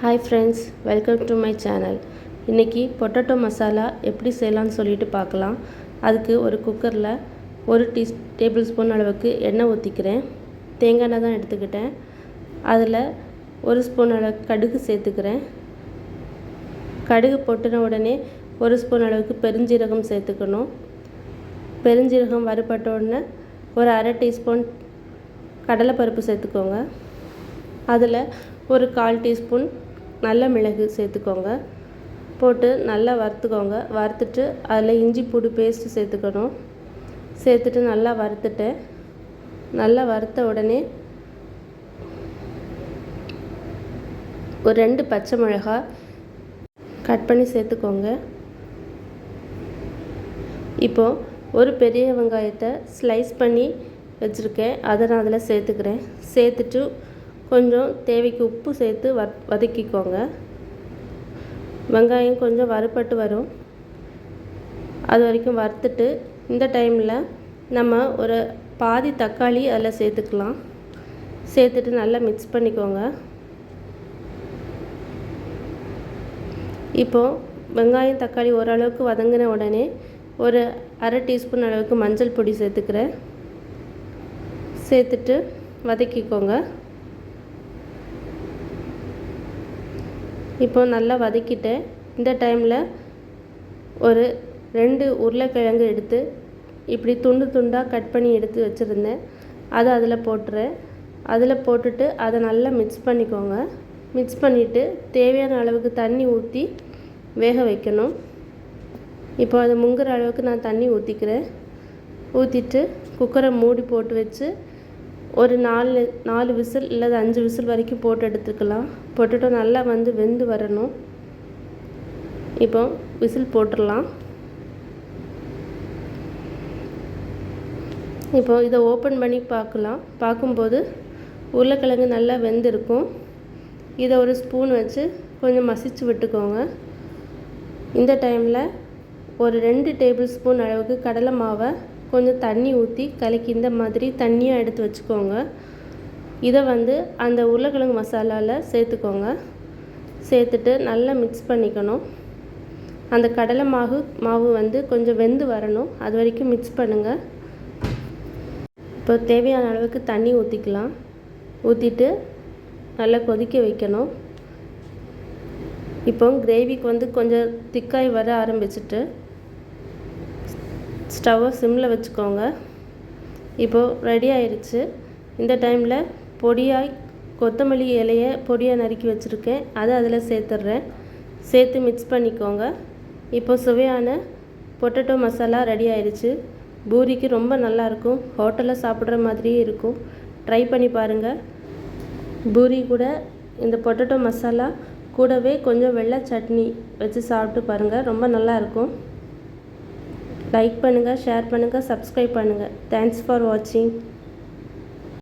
Hi friends, welcome to my channel. இன்றைக்கி potato masala எப்படி செய்யலான்னு சொல்லிட்டு பார்க்கலாம். அதுக்கு ஒரு குக்கரில் 1 டேபிள் ஸ்பூன் அளவுக்கு எண்ணெய் ஊற்றிக்கிறேன். தேங்காய் எண்ணெய் தான் எடுத்துக்கிட்டேன். அதில் 1 ஸ்பூன் அளவுக்கு கடுகு சேர்த்துக்கிறேன். கடுகு பொட்டின உடனே 1 ஸ்பூன் அளவுக்கு பெருஞ்சீரகம் சேர்த்துக்கணும். பெருஞ்சீரகம் வறுபட்ட உடனே ஒரு அரை டீஸ்பூன் கடலைப்பருப்பு சேர்த்துக்கோங்க. அதில் ஒரு 1/4 டீஸ்பூன் நல்ல மிளகு சேர்த்துக்கோங்க. போட்டு நல்லா வறுத்துக்கோங்க. வறுத்துட்டு அதில் இஞ்சி பூண்டு பேஸ்ட்டு சேர்த்துக்கணும். சேர்த்துட்டு நல்லா வறுத்துட்டேன். நல்லா வறுத்த உடனே ஒரு 2 பச்சை மிளகாய் கட் பண்ணி சேர்த்துக்கோங்க. இப்போது ஒரு பெரிய வெங்காயத்தை ஸ்லைஸ் பண்ணி வச்சுருக்கேன். அதை நான் அதில் சேர்த்துக்கிறேன். சேர்த்துட்டு கொஞ்சம் தேவைக்கு உப்பு சேர்த்து வதக்கிக்கோங்க. வெங்காயம் கொஞ்சம் வறுபட்டு வரும். அது வரைக்கும் வறுத்துட்டு இந்த டைமில் நம்ம ஒரு பாதி தக்காளி அதில் சேர்த்துக்கலாம். சேர்த்துட்டு நல்லா மிக்ஸ் பண்ணிக்கோங்க. இப்போது வெங்காயம் தக்காளி ஓரளவுக்கு வதங்கின உடனே ஒரு அரை டீஸ்பூன் அளவுக்கு மஞ்சள் பொடி சேர்த்துக்கிறேன். சேர்த்துட்டு வதக்கிக்கோங்க. இப்போ நல்லா வதக்கிட்டேன். இந்த டைமில் ஒரு 2 உருளைக்கிழங்கு எடுத்து இப்படி துண்டு துண்டாக கட் பண்ணி எடுத்து வச்சுருந்தேன். அதை அதில் போட்டுறேன். அதில் போட்டுட்டு அதை நல்லா மிக்ஸ் பண்ணிக்கோங்க. மிக்ஸ் பண்ணிவிட்டு தேவையான அளவுக்கு தண்ணி ஊற்றி வேக வைக்கணும். இப்போ அது முங்குற அளவுக்கு நான் தண்ணி ஊற்றிக்கிறேன். ஊற்றிட்டு குக்கரை மூடி போட்டு வச்சு ஒரு 4 விசில் இல்லை 5 விசில் வரைக்கும் போட்டு எடுத்துக்கலாம். போட்டுட்டு நல்லா வெந்து வரணும். இப்போ விசில் போட்டுடலாம். இப்போ இதை ஓப்பன் பண்ணி பார்க்கலாம். பார்க்கும்போது உருளைக்கிழங்கு நல்லா வெந்திருக்கும். இதை ஒரு ஸ்பூன் வச்சு கொஞ்சம் மசிச்சு விட்டுக்கோங்க. இந்த டைமில் ஒரு 2 டேபிள் ஸ்பூன் அளவுக்கு கடலை மாவை கொஞ்சம் தண்ணி ஊற்றி கலக்கி இந்த மாதிரி தண்ணியாக எடுத்து வச்சுக்கோங்க. இதை அந்த உருளைக்கிழங்கு மசாலாவில் சேர்த்துக்கோங்க. சேர்த்துட்டு நல்லா மிக்ஸ் பண்ணிக்கணும். அந்த கடலை மாவு கொஞ்சம் வெந்து வரணும். அது வரைக்கும் மிக்ஸ் பண்ணுங்கள். இப்போ தேவையான அளவுக்கு தண்ணி ஊற்றிக்கலாம். ஊற்றிட்டு நல்லா கொதிக்க வைக்கணும். இப்போ கிரேவிக்கு கொஞ்சம் திக்காய் வர ஆரம்பிச்சிட்டு ஸ்டவ்வை சிம்மில் வச்சுக்கோங்க. இப்போது ரெடி ஆயிடுச்சு. இந்த டைமில் பொடியாய் கொத்தமல்லி இலையை பொடியாக நறுக்கி வச்சுருக்கேன். அதை அதில் சேர்த்துட்றேன். சேர்த்து மிக்ஸ் பண்ணிக்கோங்க. இப்போ சுவையான பொட்டேட்டோ மசாலா ரெடி ஆயிடுச்சு. பூரிக்கு ரொம்ப நல்லாயிருக்கும். ஹோட்டலில் சாப்பிட்ற மாதிரியே இருக்கும். ட்ரை பண்ணி பாருங்கள். பூரி கூட இந்த பொட்டேட்டோ மசாலா கூடவே கொஞ்சம் வெள்ளை சட்னி வச்சு சாப்பிட்டு பாருங்கள். ரொம்ப நல்லாயிருக்கும். லைக் பண்ணுங்கள், ஷேர் பண்ணுங்கள், சப்ஸ்கிரைப் பண்ணுங்கள். தேங்க்ஸ் ஃபார் வாட்சிங்.